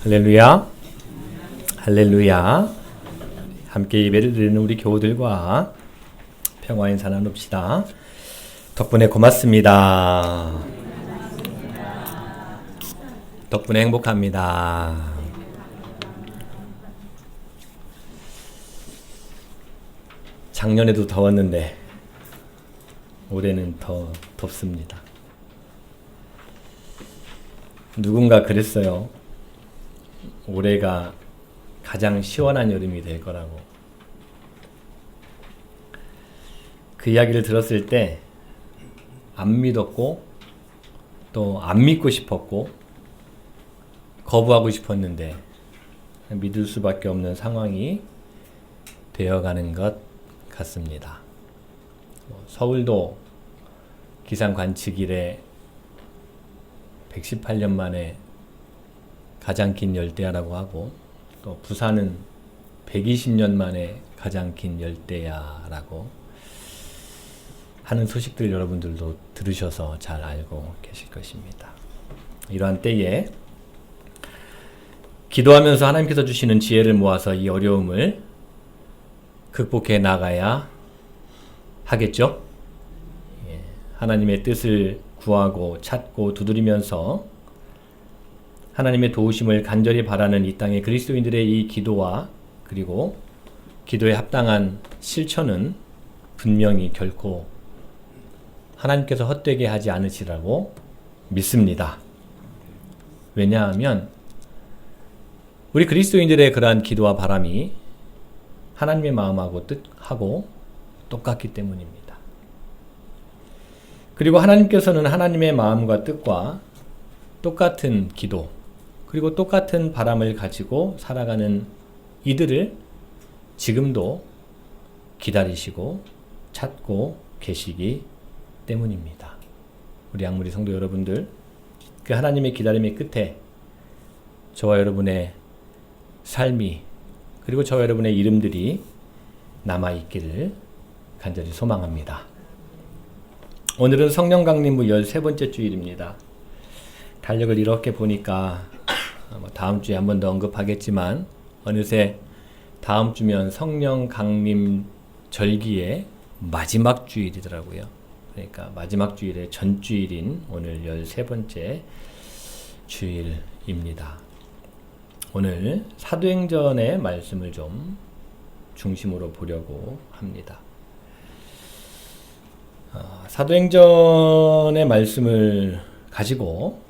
할렐루야, 할렐루야. 함께 예배를 드리는 우리 교우들과 평화 인사 나눕시다. 덕분에 고맙습니다. 덕분에 행복합니다. 작년에도 더웠는데 올해는 더 덥습니다. 누군가 그랬어요. 올해가 가장 시원한 여름이 될 거라고. 그 이야기를 들었을 때 안 믿었고 또 안 믿고 싶었고 거부하고 싶었는데 믿을 수밖에 없는 상황이 되어가는 것 같습니다. 서울도 기상 관측 이래 118년 만에 가장 긴 열대야라고 하고, 또 부산은 120년 만에 가장 긴 열대야라고 하는 소식들 여러분들도 들으셔서 잘 알고 계실 것입니다. 이러한 때에 기도하면서 하나님께서 주시는 지혜를 모아서 이 어려움을 극복해 나가야 하겠죠? 하나님의 뜻을 구하고 찾고 두드리면서 하나님의 도우심을 간절히 바라는 이 땅의 그리스도인들의 이 기도와 그리고 기도에 합당한 실천은 분명히 결코 하나님께서 헛되게 하지 않으시라고 믿습니다. 왜냐하면 우리 그리스도인들의 그러한 기도와 바람이 하나님의 마음하고 뜻하고 똑같기 때문입니다. 그리고 하나님께서는 하나님의 마음과 뜻과 똑같은 기도 그리고 똑같은 바람을 가지고 살아가는 이들을 지금도 기다리시고 찾고 계시기 때문입니다. 우리 양무리 성도 여러분들, 그 하나님의 기다림의 끝에 저와 여러분의 삶이 그리고 저와 여러분의 이름들이 남아있기를 간절히 소망합니다. 오늘은 성령 강림부 13번째 주일입니다. 달력을 이렇게 보니까 다음 주에 한 번 더 언급하겠지만 어느새 다음 주면 성령 강림 절기의 마지막 주일이더라고요. 그러니까 마지막 주일의 전주일인 오늘 13번째 주일입니다. 오늘 사도행전의 말씀을 좀 중심으로 보려고 합니다. 사도행전의 말씀을 가지고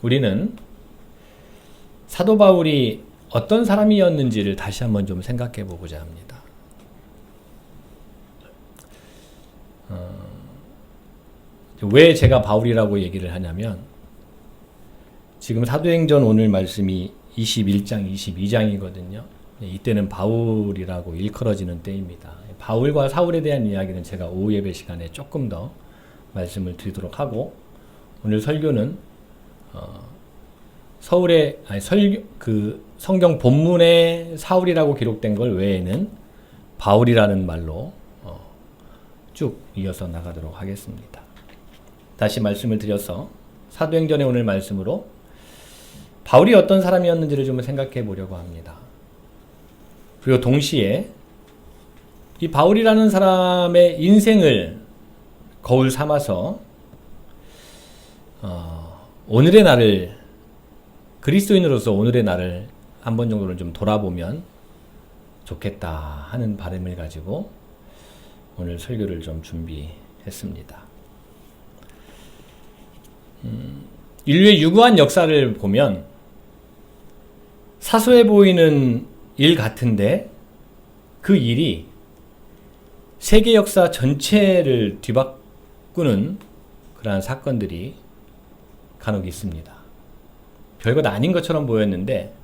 우리는 사도 바울이 어떤 사람이었는지를 다시 한번 좀 생각해 보고자 합니다. 왜 제가 바울이라고 얘기를 하냐면 지금 사도행전 오늘 말씀이 21장, 22장이거든요. 이때는 바울이라고 일컬어지는 때입니다. 바울과 사울에 대한 이야기는 제가 오후 예배 시간에 조금 더 말씀을 드리도록 하고, 오늘 설교는 성경 본문에 사울이라고 기록된 걸 외에는 바울이라는 말로 쭉 이어서 나가도록 하겠습니다. 다시 말씀을 드려서 사도행전의 오늘 말씀으로 바울이 어떤 사람이었는지를 좀 생각해 보려고 합니다. 그리고 동시에 이 바울이라는 사람의 인생을 거울 삼아서 오늘의 나를, 그리스도인으로서 오늘의 나를 한 번 정도는 좀 돌아보면 좋겠다 하는 바람을 가지고 오늘 설교를 좀 준비했습니다. 인류의 유구한 역사를 보면 사소해 보이는 일 같은데 그 일이 세계 역사 전체를 뒤바꾸는 그러한 사건들이 간혹 있습니다. 별것 아닌 것처럼 보였는데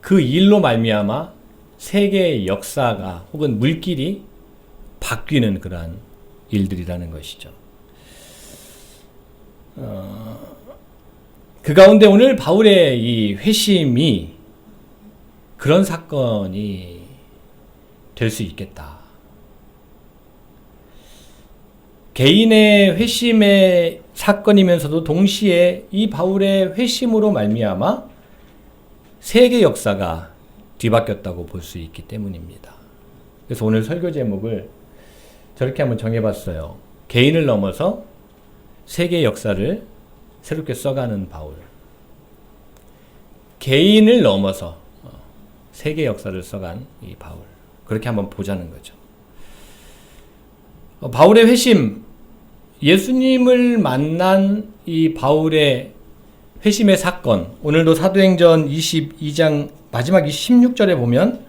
그 일로 말미암아 세계의 역사가 혹은 물길이 바뀌는 그러한 일들이라는 것이죠. 그 가운데 오늘 바울의 이 회심이 그런 사건이 될 수 있겠다. 개인의 회심의 사건이면서도 동시에 이 바울의 회심으로 말미암아 세계 역사가 뒤바뀌었다고 볼 수 있기 때문입니다. 그래서 오늘 설교 제목을 저렇게 한번 정해봤어요. 개인을 넘어서 세계 역사를 새롭게 써가는 바울. 개인을 넘어서 세계 역사를 써간 이 바울. 그렇게 한번 보자는 거죠. 바울의 회심, 예수님을 만난 이 바울의 회심의 사건, 오늘도 사도행전 22장 마지막 16절에 보면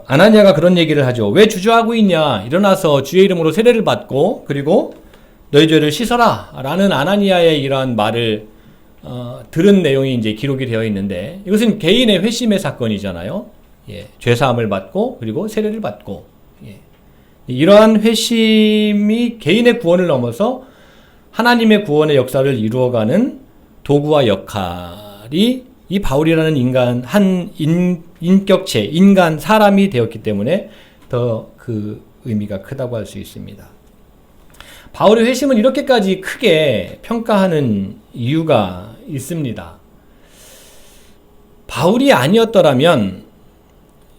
아나니아가 그런 얘기를 하죠. 왜 주저하고 있냐? 일어나서 주의 이름으로 세례를 받고 그리고 너희 죄를 씻어라 라는 아나니아의 이러한 말을 들은 내용이 이제 기록이 되어 있는데, 이것은 개인의 회심의 사건이잖아요. 예, 죄사함을 받고 그리고 세례를 받고, 예. 이러한 회심이 개인의 구원을 넘어서 하나님의 구원의 역사를 이루어가는 도구와 역할이 이 바울이라는 인간, 인격체, 인간, 사람이 되었기 때문에 더 그 의미가 크다고 할 수 있습니다. 바울의 회심은 이렇게까지 크게 평가하는 이유가 있습니다. 바울이 아니었더라면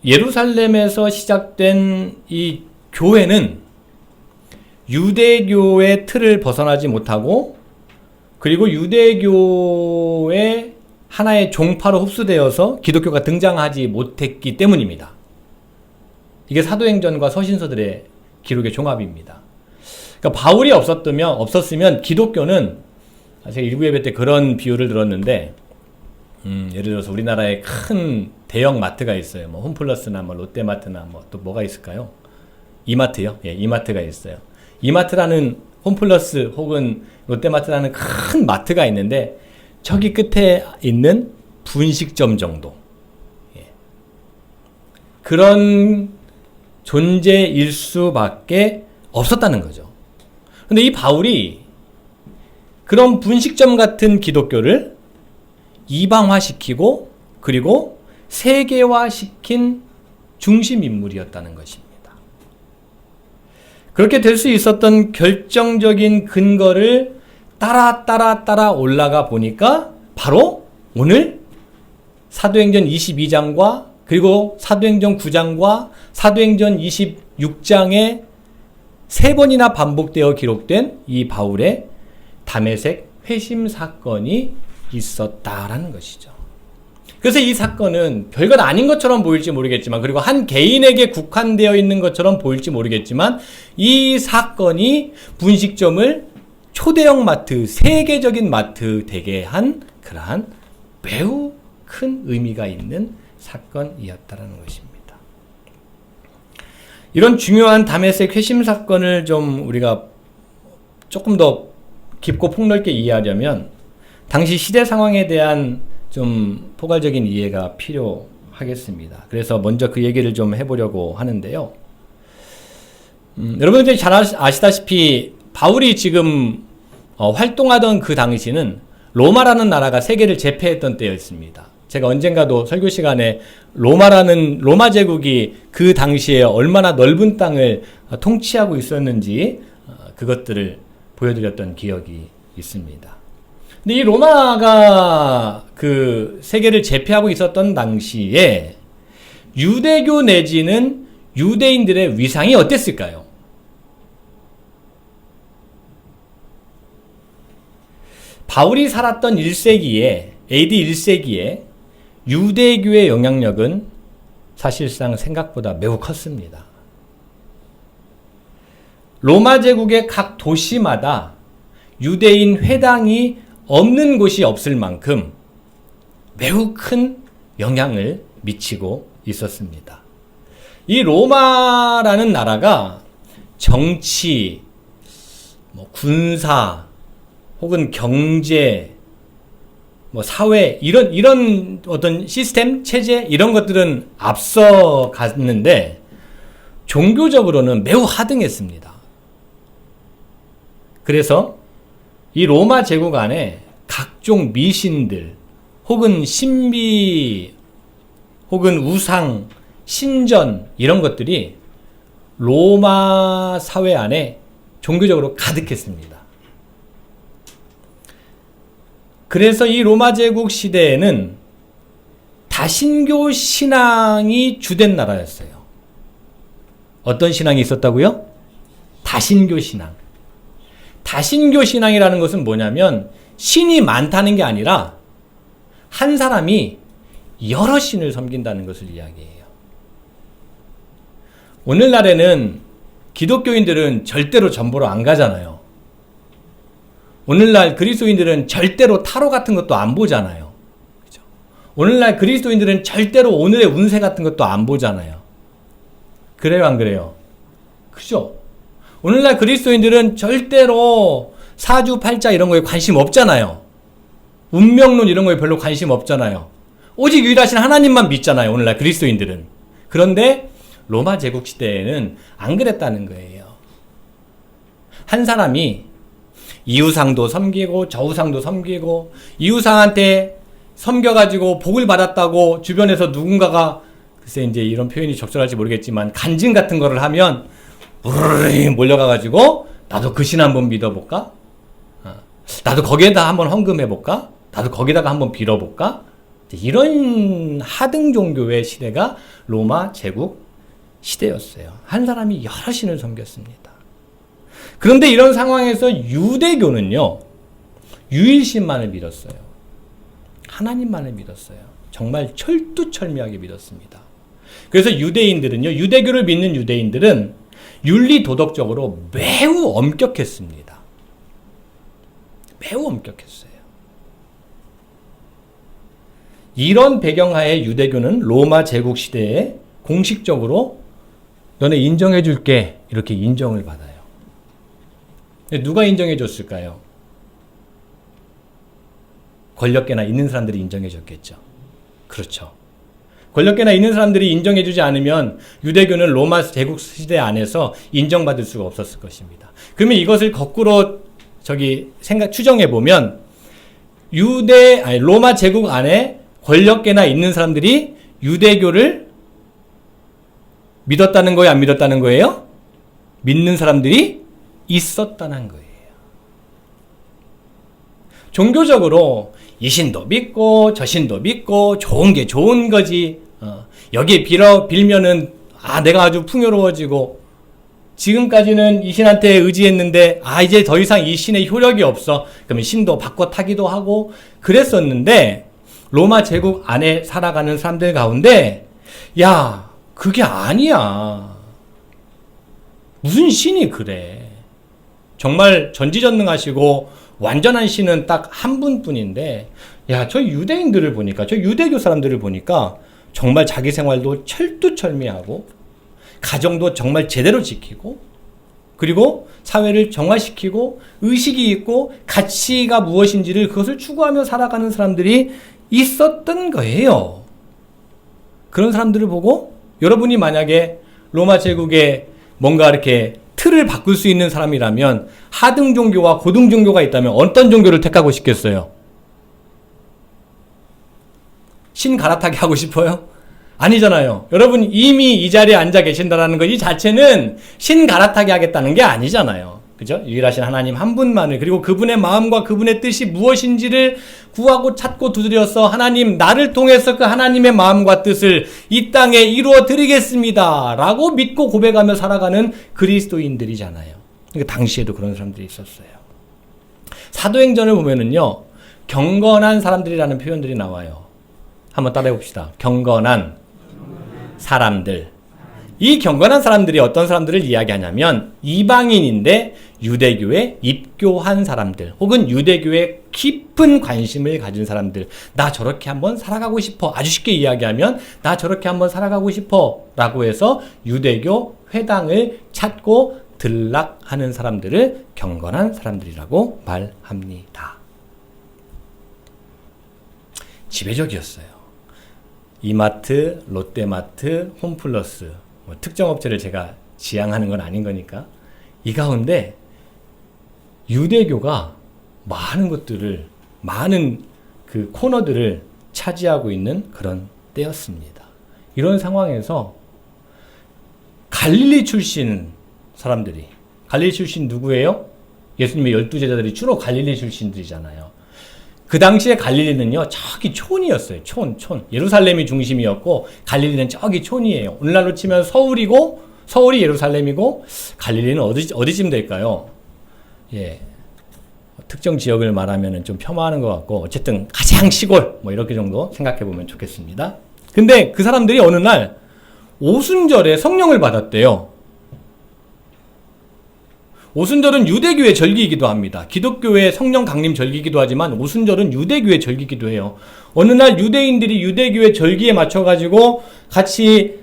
예루살렘에서 시작된 이 교회는 유대교의 틀을 벗어나지 못하고, 그리고 유대교의 하나의 종파로 흡수되어서 기독교가 등장하지 못했기 때문입니다. 이게 사도행전과 서신서들의 기록의 종합입니다. 그러니까 바울이 없었으면 기독교는, 제가 일부 예배 때 그런 비유를 들었는데, 예를 들어서 우리나라에 큰 대형 마트가 있어요. 뭐 홈플러스나 뭐 롯데마트나 뭐 또 뭐가 있을까요? 이마트요? 예, 이마트가 있어요. 이마트라는 홈플러스 혹은 롯데마트라는 큰 마트가 있는데, 저기 끝에 있는 분식점 정도. 예. 그런 존재일 수밖에 없었다는 거죠. 근데 이 바울이 그런 분식점 같은 기독교를 이방화시키고 그리고 세계화시킨 중심 인물이었다는 것입니다. 그렇게 될 수 있었던 결정적인 근거를 따라 올라가 보니까 바로 오늘 사도행전 22장과 그리고 사도행전 9장과 사도행전 26장에 3번이나 반복되어 기록된 이 바울의 다메섹 회심 사건이 있었다라는 것이죠. 그래서 이 사건은 별것 아닌 것처럼 보일지 모르겠지만, 그리고 한 개인에게 국한되어 있는 것처럼 보일지 모르겠지만, 이 사건이 분식점을 초대형 마트, 세계적인 마트 되게 한 그러한 매우 큰 의미가 있는 사건이었다라는 것입니다. 이런 중요한 다메섹 회심 사건을 좀 우리가 조금 더 깊고 폭넓게 이해하려면 당시 시대 상황에 대한 좀 포괄적인 이해가 필요하겠습니다. 그래서 먼저 그 얘기를 좀 해보려고 하는데요. 여러분들이 잘 아시다시피 바울이 지금 활동하던 그 당시는 로마라는 나라가 세계를 제패했던 때였습니다. 제가 언젠가도 설교 시간에 로마 제국이 그 당시에 얼마나 넓은 땅을 통치하고 있었는지 그것들을 보여드렸던 기억이 있습니다. 근데 이 로마가 그 세계를 제패하고 있었던 당시에 유대교 내지는 유대인들의 위상이 어땠을까요? 바울이 살았던 1세기에, AD 1세기에 유대교의 영향력은 사실상 생각보다 매우 컸습니다. 로마 제국의 각 도시마다 유대인 회당이 없는 곳이 없을 만큼 매우 큰 영향을 미치고 있었습니다. 이 로마라는 나라가 정치, 군사, 혹은 경제, 사회, 이런 어떤 시스템, 체제, 이런 것들은 앞서 갔는데, 종교적으로는 매우 하등했습니다. 그래서 이 로마 제국 안에 각종 미신들, 혹은 신비, 혹은 우상, 신전, 이런 것들이 로마 사회 안에 종교적으로 가득했습니다. 그래서 이 로마 제국 시대에는 다신교 신앙이 주된 나라였어요. 어떤 신앙이 있었다고요? 다신교 신앙. 다신교 신앙이라는 것은 뭐냐면 신이 많다는 게 아니라 한 사람이 여러 신을 섬긴다는 것을 이야기해요. 오늘날에는 기독교인들은 절대로 전보로 안 가잖아요. 오늘날 그리스도인들은 절대로 타로 같은 것도 안 보잖아요. 그죠? 오늘날 그리스도인들은 절대로 오늘의 운세 같은 것도 안 보잖아요. 그래요, 안 그래요? 그죠? 오늘날 그리스도인들은 절대로 사주팔자 이런 거에 관심 없잖아요. 운명론 이런 거에 별로 관심 없잖아요. 오직 유일하신 하나님만 믿잖아요. 오늘날 그리스도인들은. 그런데 로마 제국 시대에는 안 그랬다는 거예요. 한 사람이 이우상도 섬기고 저우상도 섬기고 이우상한테 섬겨가지고 복을 받았다고 주변에서 누군가가 글쎄 이제 이런 표현이 적절할지 모르겠지만 간증 같은 거를 하면 우르르 몰려가가지고 나도 그 신 한번 믿어볼까? 나도 거기에다 한번 헌금해볼까? 나도 거기다가 한번 빌어볼까? 이런 하등 종교의 시대가 로마 제국 시대였어요. 한 사람이 여러 신을 섬겼습니다. 그런데 이런 상황에서 유대교는요, 유일신만을 믿었어요. 하나님만을 믿었어요. 정말 철두철미하게 믿었습니다. 그래서 유대인들은요, 유대교를 믿는 유대인들은 윤리 도덕적으로 매우 엄격했습니다. 매우 엄격했어요. 이런 배경하에 유대교는 로마 제국 시대에 공식적으로 너네 인정해 줄게 이렇게 인정을 받아요. 누가 인정해 줬을까요? 권력계나 있는 사람들이 인정해 줬겠죠. 그렇죠. 권력계나 있는 사람들이 인정해 주지 않으면 유대교는 로마 제국 시대 안에서 인정받을 수가 없었을 것입니다. 그러면 이것을 거꾸로 추정해 보면 로마 제국 안에 권력계나 있는 사람들이 유대교를 믿었다는 거예요? 안 믿었다는 거예요? 믿는 사람들이 있었다는 거예요. 종교적으로 이 신도 믿고 저 신도 믿고 좋은 게 좋은 거지. 여기에 빌면은 내가 아주 풍요로워지고 지금까지는 이 신한테 의지했는데 이제 더 이상 이 신의 효력이 없어. 그러면 신도 바꿔 타기도 하고 그랬었는데 로마 제국 안에 살아가는 사람들 가운데 야, 그게 아니야. 무슨 신이 그래. 정말 전지전능하시고 완전한 신은 딱 한 분뿐인데 저 유대인들을 보니까 저 유대교 사람들을 보니까 정말 자기 생활도 철두철미하고 가정도 정말 제대로 지키고 그리고 사회를 정화시키고 의식이 있고 가치가 무엇인지를 그것을 추구하며 살아가는 사람들이 있었던 거예요. 그런 사람들을 보고 여러분이 만약에 로마 제국에 뭔가 이렇게 틀을 바꿀 수 있는 사람이라면 하등 종교와 고등 종교가 있다면 어떤 종교를 택하고 싶겠어요? 신 갈아타게 하고 싶어요? 아니잖아요. 여러분 이미 이 자리에 앉아 계신다는 것 이 자체는 신 갈아타게 하겠다는 게 아니잖아요. 그죠? 유일하신 하나님 한 분만을 그리고 그분의 마음과 그분의 뜻이 무엇인지를 구하고 찾고 두드려서 하나님 나를 통해서 그 하나님의 마음과 뜻을 이 땅에 이루어 드리겠습니다 라고 믿고 고백하며 살아가는 그리스도인들이잖아요. 그러니까 당시에도 그런 사람들이 있었어요. 사도행전을 보면은요 경건한 사람들이라는 표현들이 나와요. 한번 따라해 봅시다. 경건한 사람들. 이 경건한 사람들이 어떤 사람들을 이야기하냐면 이방인인데 유대교에 입교한 사람들 혹은 유대교에 깊은 관심을 가진 사람들. 나 저렇게 한번 살아가고 싶어. 아주 쉽게 이야기하면 나 저렇게 한번 살아가고 싶어 라고 해서 유대교 회당을 찾고 들락하는 사람들을 경건한 사람들이라고 말합니다. 지배적이었어요. 이마트, 롯데마트, 홈플러스 특정 업체를 제가 지향하는 건 아닌 거니까 이 가운데 유대교가 많은 그 코너들을 차지하고 있는 그런 때였습니다. 이런 상황에서 갈릴리 출신 사람들이 갈릴리 출신 누구예요? 예수님의 12제자들이 주로 갈릴리 출신들이잖아요. 그 당시에 갈릴리는요, 저기 촌이었어요. 촌. 예루살렘이 중심이었고, 갈릴리는 저기 촌이에요. 오늘날로 치면 서울이 예루살렘이고, 갈릴리는 어디쯤 될까요? 예. 특정 지역을 말하면 좀 폄하하는 것 같고, 어쨌든 가장 시골, 뭐 이렇게 정도 생각해 보면 좋겠습니다. 근데 그 사람들이 어느 날 오순절에 성령을 받았대요. 오순절은 유대교의 절기이기도 합니다. 기독교의 성령 강림 절기이기도 하지만 오순절은 유대교의 절기이기도 해요. 어느 날 유대인들이 유대교의 절기에 맞춰가지고 같이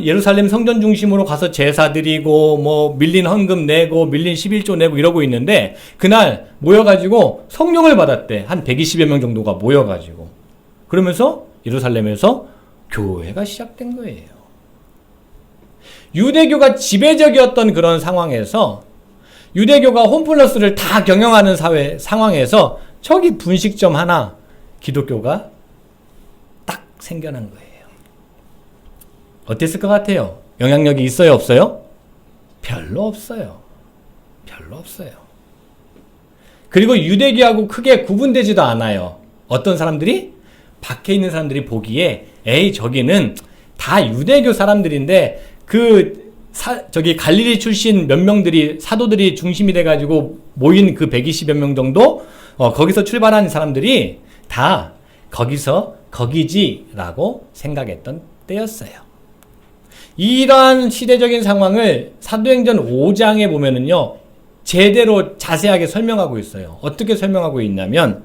예루살렘 성전 중심으로 가서 제사 드리고 뭐 밀린 헌금 내고 밀린 11조 내고 이러고 있는데 그날 모여가지고 성령을 받았대. 한 120여 명 정도가 모여가지고. 그러면서 예루살렘에서 교회가 시작된 거예요. 유대교가 지배적이었던 그런 상황에서 유대교가 홈플러스를 다 경영하는 상황에서 저기 분식점 하나 기독교가 딱 생겨난 거예요. 어땠을 것 같아요? 영향력이 있어요, 없어요? 별로 없어요. 그리고 유대교하고 크게 구분되지도 않아요. 어떤 사람들이? 밖에 있는 사람들이 보기에 에이 저기는 다 유대교 사람들인데 저기 갈릴리 출신 몇 명들이 사도들이 중심이 돼가지고 모인 그 120여 명 정도 거기서 출발한 사람들이 다 거기지라고 생각했던 때였어요. 이러한 시대적인 상황을 사도행전 5장에 보면은요 제대로 자세하게 설명하고 있어요. 어떻게 설명하고 있냐면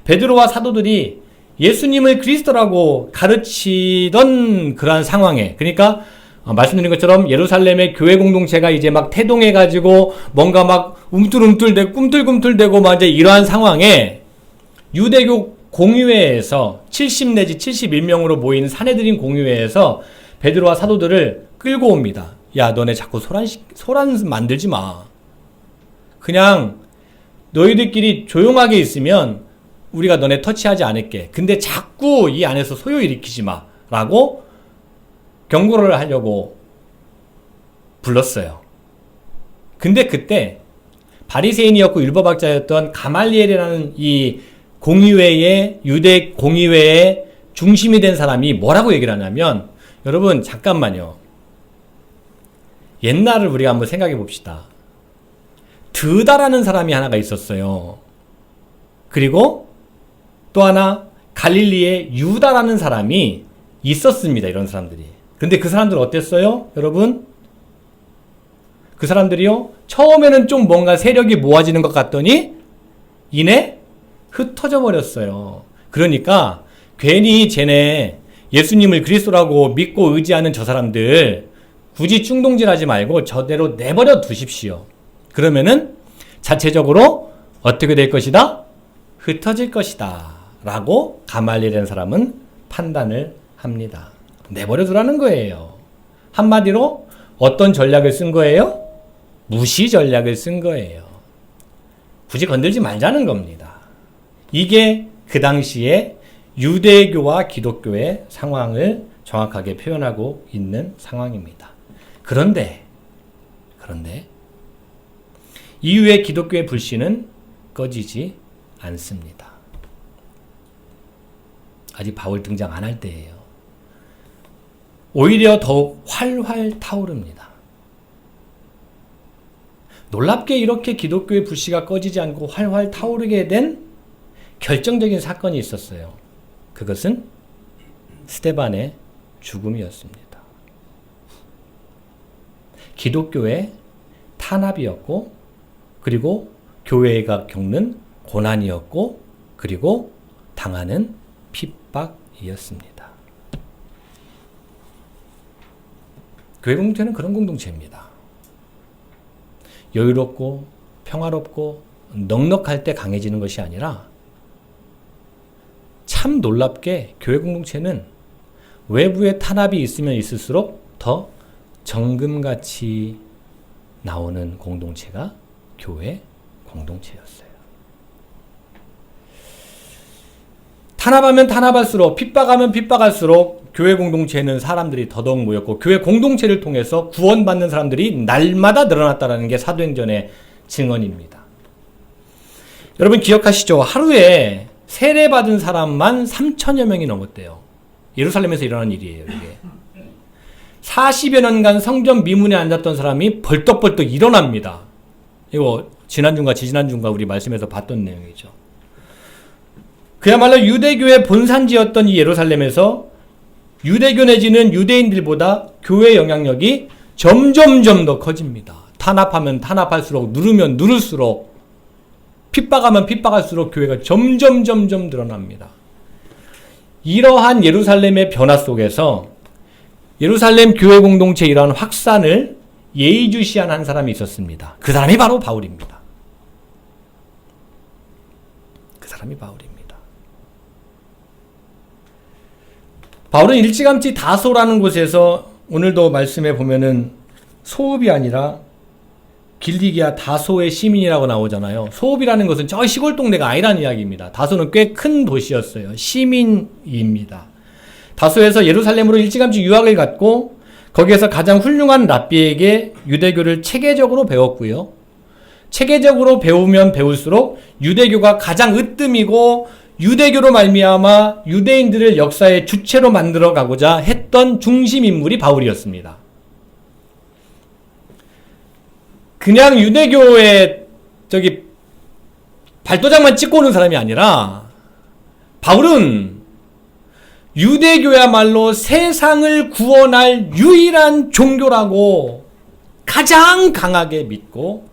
베드로와 사도들이 예수님을 그리스도라고 가르치던 그러한 상황에 그러니까 말씀드린 것처럼 예루살렘의 교회 공동체가 이제 막 태동해가지고 뭔가 막 움틀움틀대고 꿈틀꿈틀대고 막 이제 이러한 상황에 유대교 공의회에서 70 내지 71명으로 모인 사내들인 공의회에서 베드로와 사도들을 끌고 옵니다. 야, 너네 자꾸 소란 만들지 마. 그냥 너희들끼리 조용하게 있으면 우리가 너네 터치하지 않을게. 근데 자꾸 이 안에서 소요 일으키지 마. 라고 경고를 하려고 불렀어요. 근데 그때 바리새인이었고 율법학자였던 가말리엘이라는 이 공의회의 유대 공의회의 중심이 된 사람이 뭐라고 얘기를 하냐면 여러분 잠깐만요. 옛날을 우리가 한번 생각해 봅시다. 드다라는 사람이 하나가 있었어요. 그리고 또 하나 갈릴리에 유다라는 사람이 있었습니다. 이런 사람들이. 근데 그 사람들은 어땠어요? 여러분? 그 사람들이요. 처음에는 좀 뭔가 세력이 모아지는 것 같더니 이내 흩어져 버렸어요. 그러니까 괜히 쟤네 예수님을 그리스도라고 믿고 의지하는 저 사람들 굳이 충동질하지 말고 저대로 내버려 두십시오. 그러면은 자체적으로 어떻게 될 것이다? 흩어질 것이다. 라고 가말리엘이라는 사람은 판단을 합니다. 내버려 두라는 거예요. 한마디로 어떤 전략을 쓴 거예요? 무시 전략을 쓴 거예요. 굳이 건들지 말자는 겁니다. 이게 그 당시에 유대교와 기독교의 상황을 정확하게 표현하고 있는 상황입니다. 그런데 이후에 기독교의 불씨는 꺼지지 않습니다. 아직 바울 등장 안 할 때예요. 오히려 더욱 활활 타오릅니다. 놀랍게 이렇게 기독교의 불씨가 꺼지지 않고 활활 타오르게 된 결정적인 사건이 있었어요. 그것은 스데반의 죽음이었습니다. 기독교의 탄압이었고 그리고 교회가 겪는 고난이었고 그리고 당하는 핍박이었습니다. 교회 공동체는 그런 공동체입니다. 여유롭고 평화롭고 넉넉할 때 강해지는 것이 아니라 참 놀랍게 교회 공동체는 외부의 탄압이 있으면 있을수록 더 정금같이 나오는 공동체가 교회 공동체였어요. 탄압하면 탄압할수록 핍박하면 핍박할수록 교회 공동체에는 사람들이 더더욱 모였고 교회 공동체를 통해서 구원받는 사람들이 날마다 늘어났다는 게 사도행전의 증언입니다. 여러분 기억하시죠? 하루에 세례받은 사람만 3천여 명이 넘었대요. 예루살렘에서 일어난 일이에요, 이게. 40여 년간 성전 미문에 앉았던 사람이 벌떡벌떡 일어납니다. 이거 지난주인가 지지난주인가 우리 말씀에서 봤던 내용이죠. 그야말로 유대교의 본산지였던 이 예루살렘에서 유대교 내지는 유대인들보다 교회 영향력이 점점점 더 커집니다. 탄압하면 탄압할수록, 누르면 누를수록, 핍박하면 핍박할수록 교회가 점점 늘어납니다. 이러한 예루살렘의 변화 속에서 예루살렘 교회 공동체의 이러한 확산을 예의주시한 한 사람이 있었습니다. 그 사람이 바로 바울입니다. 그 사람이 바울입니다. 바울은 일찌감치 다소라는 곳에서 오늘도 말씀해 보면은 소읍이 아니라 길리기아 다소의 시민이라고 나오잖아요. 소읍이라는 것은 저 시골 동네가 아니라는 이야기입니다. 다소는 꽤 큰 도시였어요. 시민입니다. 다소에서 예루살렘으로 일찌감치 유학을 갔고 거기에서 가장 훌륭한 랍비에게 유대교를 체계적으로 배웠고요. 체계적으로 배우면 배울수록 유대교가 가장 으뜸이고 유대교로 말미암아 유대인들을 역사의 주체로 만들어 가고자 했던 중심 인물이 바울이었습니다. 그냥 유대교의 발도장만 찍고 오는 사람이 아니라 바울은 유대교야말로 세상을 구원할 유일한 종교라고 가장 강하게 믿고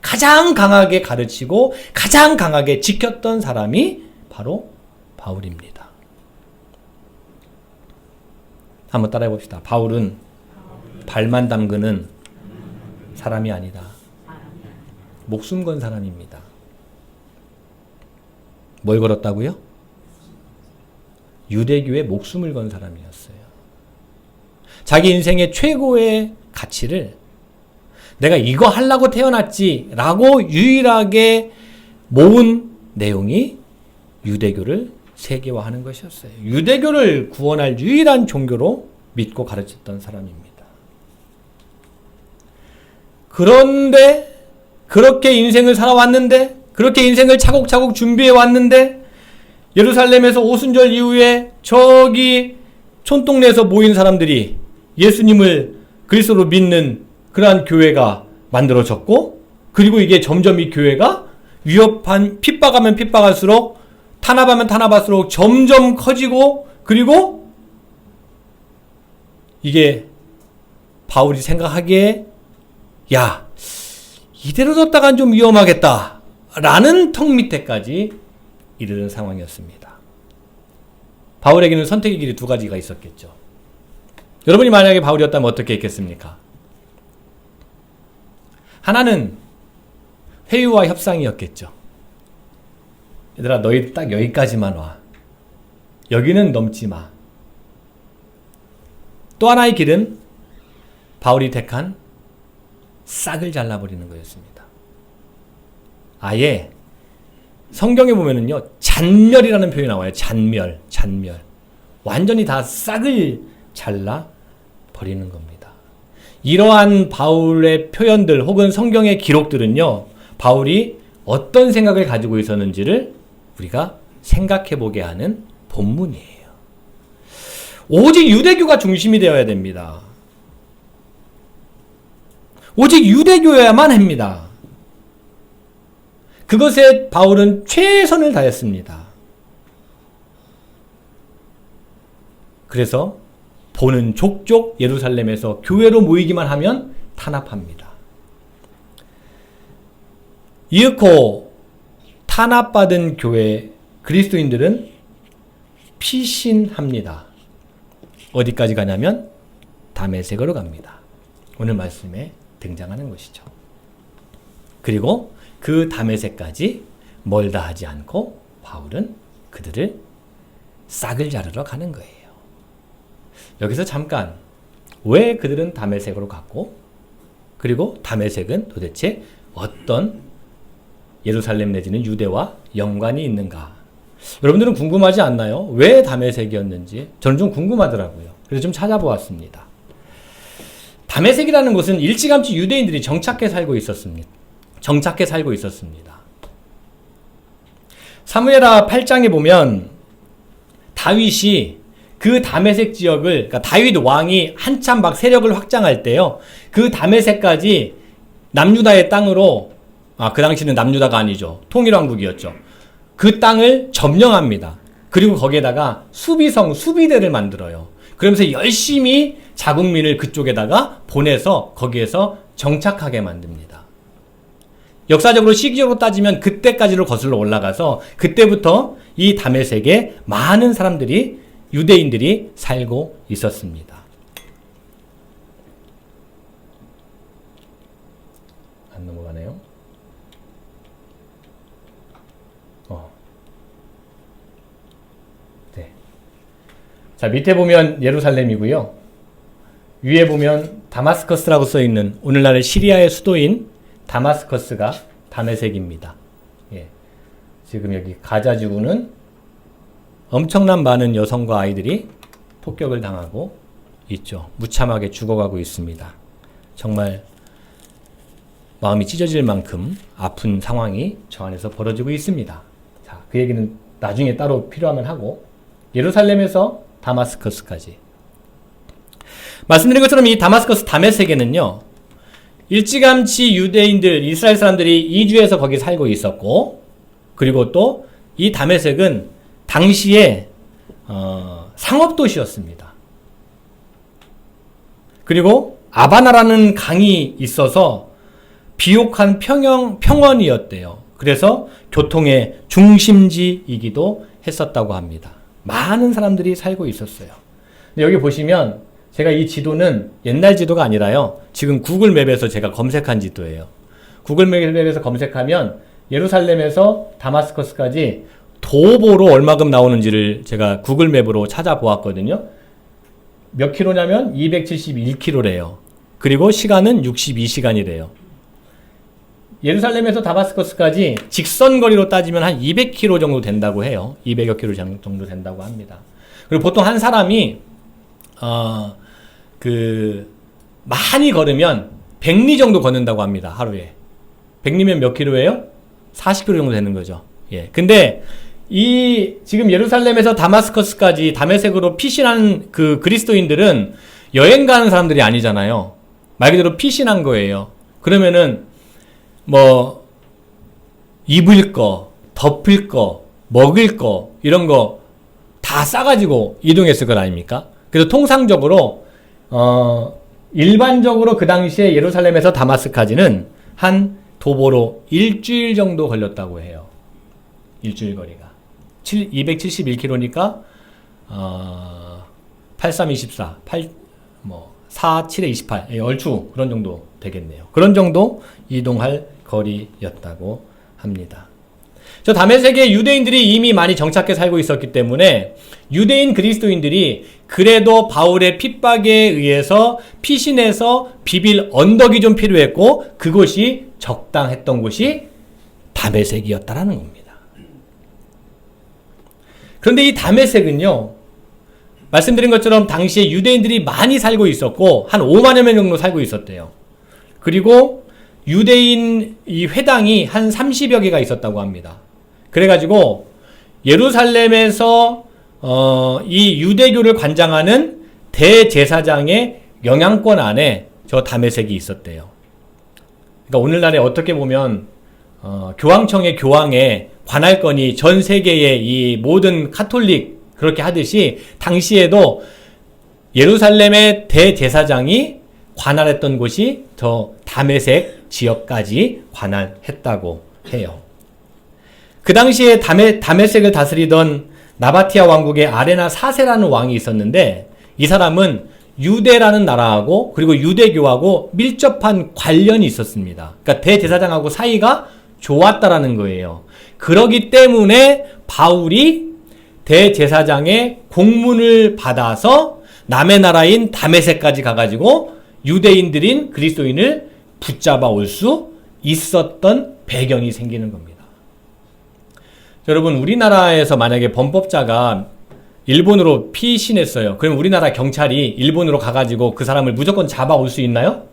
가장 강하게 가르치고 가장 강하게 지켰던 사람이 바로 바울입니다. 한번 따라해 봅시다. 바울은 발만 담그는 사람이 아니다. 목숨 건 사람입니다. 뭘 걸었다고요? 유대교에 목숨을 건 사람이었어요. 자기 인생의 최고의 가치를 내가 이거 하려고 태어났지 라고 유일하게 모은 내용이 유대교를 세계화하는 것이었어요. 유대교를 구원할 유일한 종교로 믿고 가르쳤던 사람입니다. 그런데 그렇게 인생을 살아왔는데 그렇게 인생을 차곡차곡 준비해 왔는데 예루살렘에서 오순절 이후에 저기 촌동네에서 모인 사람들이 예수님을 그리스도로 믿는 그러한 교회가 만들어졌고 그리고 이게 점점 이 교회가 위협한 핍박하면 핍박할수록 탄압하면 탄압할수록 점점 커지고 그리고 이게 바울이 생각하기에 야 이대로 뒀다간 좀 위험하겠다 라는 턱 밑에까지 이르는 상황이었습니다. 바울에게는 선택의 길이 두 가지가 있었겠죠. 여러분이 만약에 바울이었다면 어떻게 했겠습니까? 하나는 회유와 협상이었겠죠. 얘들아 너희 딱 여기까지만 와. 여기는 넘지 마. 또 하나의 길은 바울이 택한 싹을 잘라버리는 거였습니다. 아예 성경에 보면은요 잔멸이라는 표현이 나와요. 잔멸. 완전히 다 싹을 잘라버리는 겁니다. 이러한 바울의 표현들 혹은 성경의 기록들은요 바울이 어떤 생각을 가지고 있었는지를 우리가 생각해보게 하는 본문이에요. 오직 유대교가 중심이 되어야 됩니다. 오직 유대교여야만 합니다. 그것에 바울은 최선을 다했습니다. 그래서 보는 족족 예루살렘에서 교회로 모이기만 하면 탄압합니다. 이윽고 탄압받은 교회 그리스도인들은 피신합니다. 어디까지 가냐면 다메섹으로 갑니다. 오늘 말씀에 등장하는 것이죠. 그리고 그 다메섹까지 멀다 하지 않고 바울은 그들을 싹을 자르러 가는 거예요. 여기서 잠깐 왜 그들은 다메섹으로 갔고 그리고 다메섹은 도대체 어떤 예루살렘 내지는 유대와 연관이 있는가? 여러분들은 궁금하지 않나요? 왜 다메섹이었는지 저는 좀 궁금하더라고요. 그래서 좀 찾아보았습니다. 다메섹이라는 곳은 일찌감치 유대인들이 정착해 살고 있었습니다. 사무엘하 8장에 보면 다윗이 그 다메섹 지역을, 그러니까 다윗 왕이 한참 막 세력을 확장할 때요, 그 다메섹까지 남유다의 땅으로, 그 당시는 남유다가 아니죠, 통일왕국이었죠. 그 땅을 점령합니다. 그리고 거기에다가 수비성, 수비대를 만들어요. 그러면서 열심히 자국민을 그쪽에다가 보내서 거기에서 정착하게 만듭니다. 역사적으로 시기적으로 따지면 그때까지로 거슬러 올라가서 그때부터 이 다메섹에 많은 사람들이, 유대인들이 살고 있었습니다. 안 넘어가네요. 네. 자, 밑에 보면 예루살렘이고요. 위에 보면 다마스커스라고 써있는 오늘날의 시리아의 수도인 다마스커스가 다메섹입니다. 예. 지금 여기 가자 지구는 엄청난 많은 여성과 아이들이 폭격을 당하고 있죠. 무참하게 죽어가고 있습니다. 정말 마음이 찢어질 만큼 아픈 상황이 저 안에서 벌어지고 있습니다. 자, 그 얘기는 나중에 따로 필요하면 하고, 예루살렘에서 다마스커스까지. 말씀드린 것처럼 이 다마스커스 다메섹에는요, 일찌감치 유대인들, 이스라엘 사람들이 이주해서 거기 살고 있었고, 그리고 또 이 다메섹은 당시에 상업도시였습니다. 그리고 아바나라는 강이 있어서 비옥한 평원이었대요. 그래서 교통의 중심지이기도 했었다고 합니다. 많은 사람들이 살고 있었어요. 근데 여기 보시면 제가 이 지도는 옛날 지도가 아니라요, 지금 구글맵에서 제가 검색한 지도예요. 구글맵에서 검색하면 예루살렘에서 다마스커스까지 도보로 얼마큼 나오는지를 제가 구글맵으로 찾아보았거든요. 몇 킬로냐면 271킬로래요. 그리고 시간은 62시간이래요. 예루살렘에서 다마스커스까지 직선 거리로 따지면 한 200km 정도 된다고 해요. 200여 킬로 정도 된다고 합니다. 그리고 보통 한 사람이 많이 걸으면 100리 정도 걷는다고 합니다. 하루에. 100리면 몇 킬로예요? 40킬로 정도 되는 거죠. 예. 근데 지금 예루살렘에서 다마스커스까지 다메섹으로 피신한 그 그리스도인들은 여행 가는 사람들이 아니잖아요. 말 그대로 피신한 거예요. 그러면은 입을 거, 덮을 거, 먹을 거, 이런 거 다 싸가지고 이동했을 것 아닙니까? 그래서 통상적으로, 일반적으로 그 당시에 예루살렘에서 다마스까지는 한 도보로 일주일 정도 걸렸다고 해요. 일주일 거리가. 271km니까, 8324, 4, 7에 28, 얼추 그런 정도 되겠네요. 그런 정도 이동할 거리였다고 합니다. 저 다메섹에 유대인들이 이미 많이 정착해 살고 있었기 때문에 유대인 그리스도인들이 그래도 바울의 핍박에 의해서 피신해서 비빌 언덕이 좀 필요했고, 그곳이 적당했던 곳이 다메섹이었다라는 겁니다. 그런데 이 다메섹은요, 말씀드린 것처럼 당시에 유대인들이 많이 살고 있었고, 한 5만여 명 정도 살고 있었대요. 그리고 유대인 이 회당이 한 30여 개가 있었다고 합니다. 그래가지고 예루살렘에서 이 유대교를 관장하는 대제사장의 영향권 안에 저 다메섹이 있었대요. 그러니까 오늘날에 어떻게 보면 교황청의 교황의 관할권이 전 세계의 이 모든 카톨릭 그렇게 하듯이, 당시에도 예루살렘의 대제사장이 관할했던 곳이 저 다메섹 지역까지 관할했다고 해요. 그 당시에 다메섹을 다스리던 나바티아 왕국의 아레나 4세라는 왕이 있었는데, 이 사람은 유대라는 나라하고 그리고 유대교하고 밀접한 관련이 있었습니다. 그러니까 대제사장하고 사이가 좋았다라는 거예요. 그러기 때문에 바울이 대제사장의 공문을 받아서 남의 나라인 다메섹까지 가가지고 유대인들인 그리스도인을 붙잡아 올 수 있었던 배경이 생기는 겁니다. 여러분, 우리나라에서 만약에 범법자가 일본으로 피신했어요. 그럼 우리나라 경찰이 일본으로 가가지고 그 사람을 무조건 잡아올 수 있나요?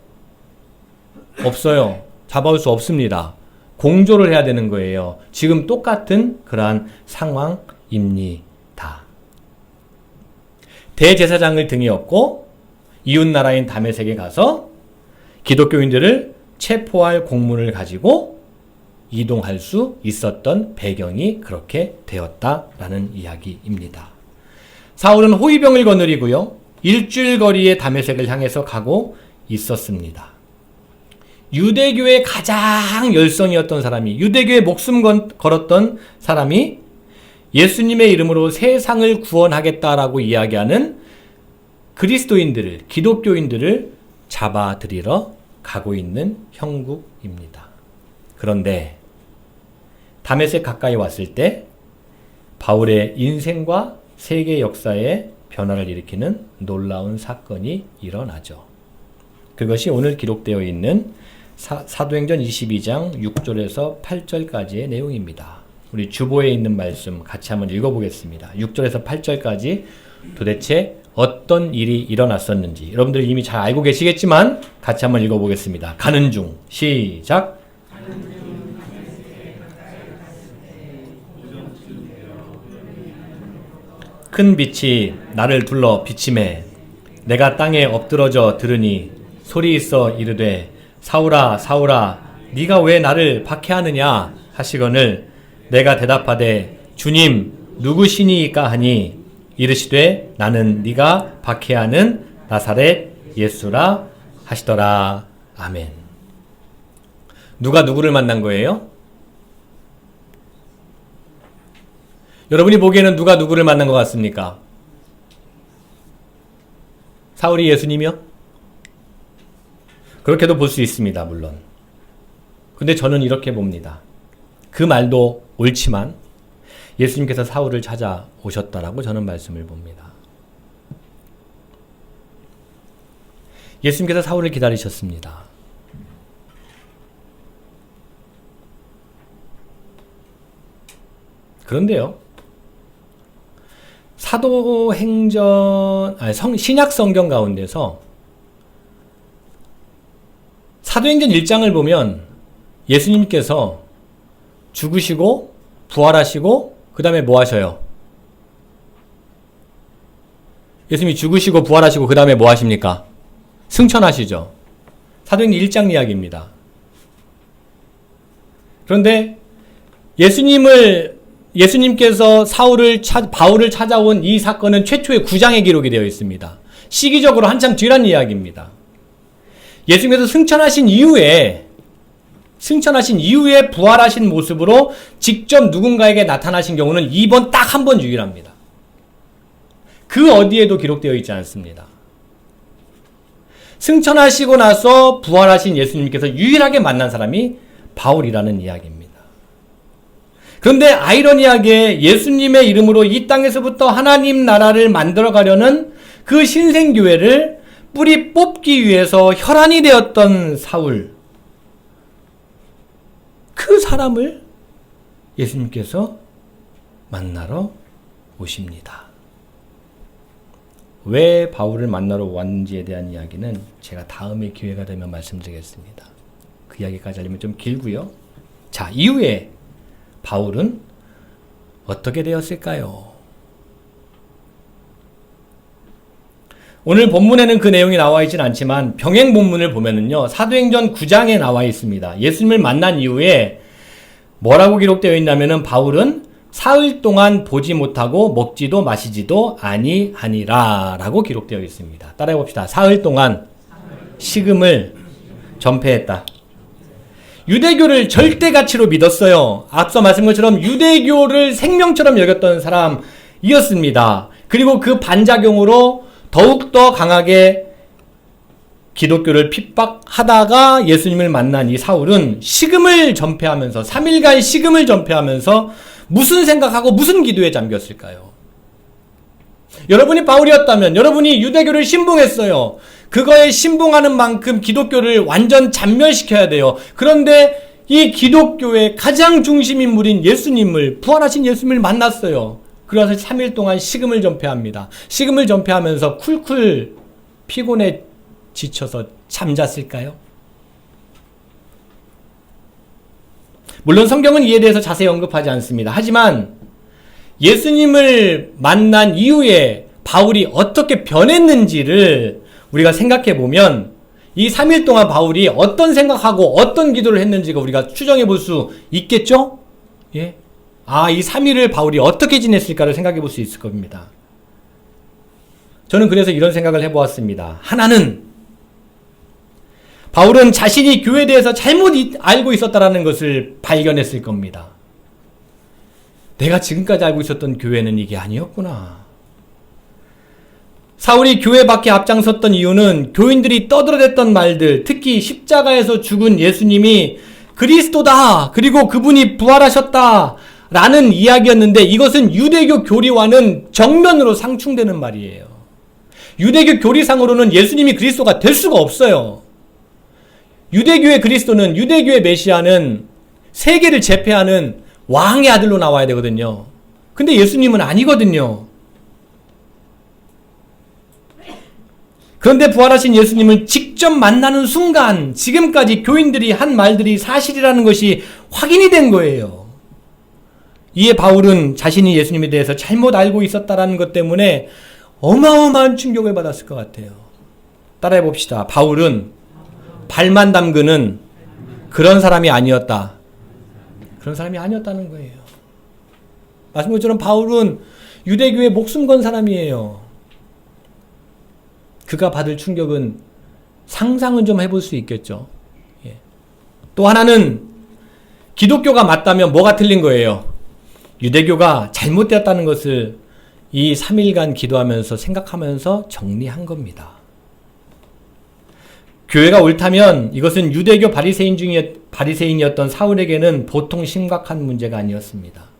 없어요. 잡아올 수 없습니다. 공조를 해야 되는 거예요. 지금 똑같은 그러한 상황입니다. 대제사장을 등에 업고 이웃나라인 다메섹에 가서 기독교인들을 체포할 공문을 가지고 이동할 수 있었던 배경이 그렇게 되었다라는 이야기입니다. 사울은 호위병을 거느리고요. 일주일 거리의 다메섹을 향해서 가고 있었습니다. 유대교의 가장 열성이었던 사람이, 유대교에 목숨 걸었던 사람이 예수님의 이름으로 세상을 구원하겠다라고 이야기하는 그리스도인들을, 기독교인들을 잡아들이러 가고 있는 형국입니다. 그런데 다메섹 가까이 왔을 때 바울의 인생과 세계 역사에 변화를 일으키는 놀라운 사건이 일어나죠. 그것이 오늘 기록되어 있는 사도행전 22장 6절에서 8절까지의 내용입니다. 우리 주보에 있는 말씀 같이 한번 읽어보겠습니다. 6절에서 8절까지 도대체 어떤 일이 일어났었는지 여러분들이 이미 잘 알고 계시겠지만 같이 한번 읽어보겠습니다. 가는 중 시작. 큰 빛이 나를 둘러 비침해 내가 땅에 엎드러져 들으니 소리 있어 이르되 사울아 사울아 네가 왜 나를 박해하느냐 하시거늘 내가 대답하되 주님 누구시니까 하니 이르시되 나는 네가 박해하는 나사렛 예수라 하시더라. 아멘. 누가 누구를 만난 거예요? 여러분이 보기에는 누가 누구를 만난 것 같습니까? 사울이 예수님이요? 그렇게도 볼 수 있습니다. 물론. 근데 저는 이렇게 봅니다. 그 말도 옳지만 예수님께서 사울을 찾아오셨다라고 저는 말씀을 봅니다. 예수님께서 사울을 기다리셨습니다. 그런데요. 신약 성경 가운데서 사도행전 1장을 보면 예수님께서 죽으시고 부활하시고 그 다음에 뭐 하셔요? 예수님이 죽으시고 부활하시고 그 다음에 뭐 하십니까? 승천하시죠. 사도행전 1장 이야기입니다. 그런데 예수님께서 바울을 찾아온 이 사건은 최초의 9장에 기록이 되어 있습니다. 시기적으로 한참 뒤란 이야기입니다. 예수님께서 승천하신 이후에 부활하신 모습으로 직접 누군가에게 나타나신 경우는 이번 딱 한 번 유일합니다. 그 어디에도 기록되어 있지 않습니다. 승천하시고 나서 부활하신 예수님께서 유일하게 만난 사람이 바울이라는 이야기입니다. 그런데 아이러니하게 예수님의 이름으로 이 땅에서부터 하나님 나라를 만들어 가려는 그 신생교회를 뿌리 뽑기 위해서 혈안이 되었던 사울, 그 사람을 예수님께서 만나러 오십니다. 왜 바울을 만나러 왔는지에 대한 이야기는 제가 다음에 기회가 되면 말씀드리겠습니다. 그 이야기까지 하려면 좀 길고요. 자, 이후에 바울은 어떻게 되었을까요? 오늘 본문에는 그 내용이 나와 있진 않지만 병행 본문을 보면은요, 사도행전 9장에 나와 있습니다. 예수님을 만난 이후에 뭐라고 기록되어 있냐면은 바울은 사흘 동안 보지 못하고 먹지도 마시지도 아니하니라 라고 기록되어 있습니다. 따라해 봅시다. 사흘 동안 식음을 전폐했다. 유대교를 절대 가치로 믿었어요. 앞서 말씀한 것처럼 유대교를 생명처럼 여겼던 사람이었습니다. 그리고 그 반작용으로 더욱더 강하게 기독교를 핍박하다가 예수님을 만난 이 사울은 식음을 전폐하면서 3일간 식음을 전폐하면서 무슨 생각하고 무슨 기도에 잠겼을까요? 여러분이 바울이었다면 여러분이 유대교를 신봉했어요. 그거에 신봉하는 만큼 기독교를 완전 잔멸시켜야 돼요. 그런데 이 기독교의 가장 중심 인물인 예수님을, 부활하신 예수님을 만났어요. 그래서 3일 동안 식음을 전폐합니다. 식음을 전폐하면서 쿨쿨 피곤해 지쳐서 잠잤을까요? 물론 성경은 이에 대해서 자세히 언급하지 않습니다. 하지만 예수님을 만난 이후에 바울이 어떻게 변했는지를 우리가 생각해 보면 이 3일 동안 바울이 어떤 생각하고 어떤 기도를 했는지가 우리가 추정해 볼 수 있겠죠? 예. 이 3일을 바울이 어떻게 지냈을까를 생각해 볼 수 있을 겁니다. 저는 그래서 이런 생각을 해보았습니다. 하나는 바울은 자신이 교회에 대해서 잘못 알고 있었다는 것을 발견했을 겁니다. 내가 지금까지 알고 있었던 교회는 이게 아니었구나. 사울이 교회 밖에 앞장섰던 이유는 교인들이 떠들어댔던 말들, 특히 십자가에서 죽은 예수님이 그리스도다, 그리고 그분이 부활하셨다 라는 이야기였는데, 이것은 유대교 교리와는 정면으로 상충되는 말이에요. 유대교 교리상으로는 예수님이 그리스도가 될 수가 없어요. 유대교의 그리스도는, 유대교의 메시아는 세계를 제패하는 왕의 아들로 나와야 되거든요. 근데 예수님은 아니거든요. 그런데 부활하신 예수님을 직접 만나는 순간 지금까지 교인들이 한 말들이 사실이라는 것이 확인이 된 거예요. 이에 바울은 자신이 예수님에 대해서 잘못 알고 있었다는 것 때문에 어마어마한 충격을 받았을 것 같아요. 따라해 봅시다. 바울은 발만 담그는 그런 사람이 아니었다. 그런 사람이 아니었다는 거예요. 말씀 것처럼 바울은 유대교에 목숨 건 사람이에요. 그가 받을 충격은 상상은 좀 해볼 수 있겠죠. 예. 또 하나는 기독교가 맞다면 뭐가 틀린 거예요? 유대교가 잘못되었다는 것을 이 3일간 기도하면서 생각하면서 정리한 겁니다. 교회가 옳다면 이것은 유대교 바리새인이었던 사울에게는 보통 심각한 문제가 아니었습니다.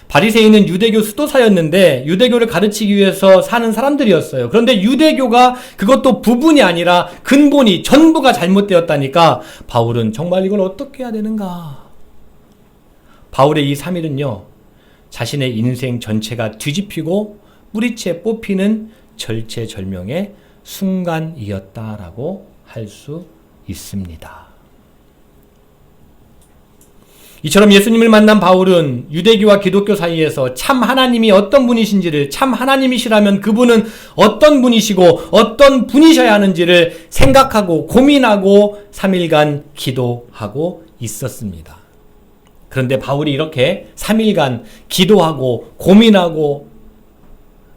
바리새인은 유대교 수도사였는데 유대교를 가르치기 위해서 사는 사람들이었어요. 그런데 유대교가 그것도 부분이 아니라 근본이 전부가 잘못되었다니까 바울은 정말 이걸 어떻게 해야 되는가? 바울의 이 3일은요. 자신의 인생 전체가 뒤집히고 뿌리채 뽑히는 절체절명의 순간이었다라고 할 수 있습니다. 이처럼 예수님을 만난 바울은 유대교와 기독교 사이에서 참 하나님이 어떤 분이신지를, 참 하나님이시라면 그분은 어떤 분이시고 어떤 분이셔야 하는지를 생각하고 고민하고 3일간 기도하고 있었습니다. 그런데 바울이 이렇게 3일간 기도하고 고민하고